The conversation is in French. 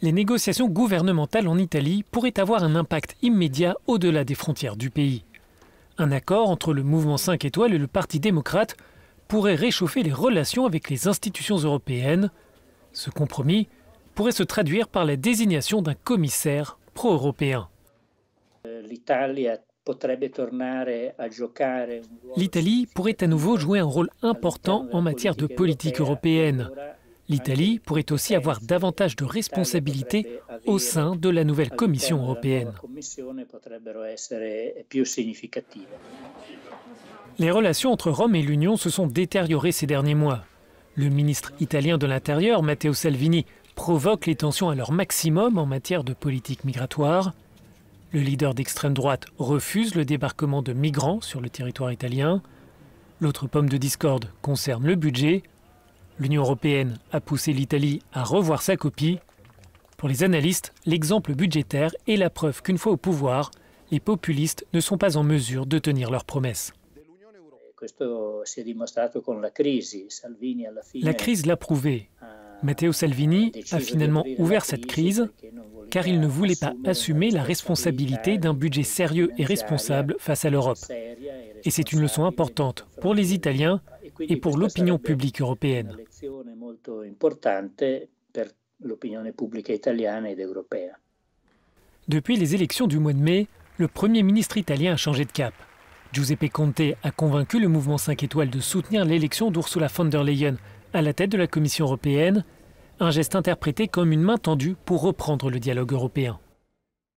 Les négociations gouvernementales en Italie pourraient avoir un impact immédiat au-delà des frontières du pays. Un accord entre le mouvement 5 étoiles et le Parti démocrate pourrait réchauffer les relations avec les institutions européennes. Ce compromis pourrait se traduire par la désignation d'un commissaire pro-européen. L'Italie pourrait à nouveau jouer un rôle important en matière de politique européenne. L'Italie pourrait aussi avoir davantage de responsabilités au sein de la nouvelle Commission européenne. Les relations entre Rome et l'Union se sont détériorées ces derniers mois. Le ministre italien de l'Intérieur, Matteo Salvini, provoque les tensions à leur maximum en matière de politique migratoire. Le leader d'extrême droite refuse le débarquement de migrants sur le territoire italien. L'autre pomme de discorde concerne le budget. L'Union européenne a poussé l'Italie à revoir sa copie. Pour les analystes, l'exemple budgétaire est la preuve qu'une fois au pouvoir, les populistes ne sont pas en mesure de tenir leurs promesses. La crise l'a prouvé. Matteo Salvini a finalement ouvert cette crise car il ne voulait pas assumer la responsabilité d'un budget sérieux et responsable face à l'Europe. Et c'est une leçon importante pour les Italiens et pour l'opinion publique européenne. Depuis les élections du mois de mai, le Premier ministre italien a changé de cap. Giuseppe Conte a convaincu le mouvement 5 étoiles de soutenir l'élection d'Ursula von der Leyen à la tête de la Commission européenne, un geste interprété comme une main tendue pour reprendre le dialogue européen.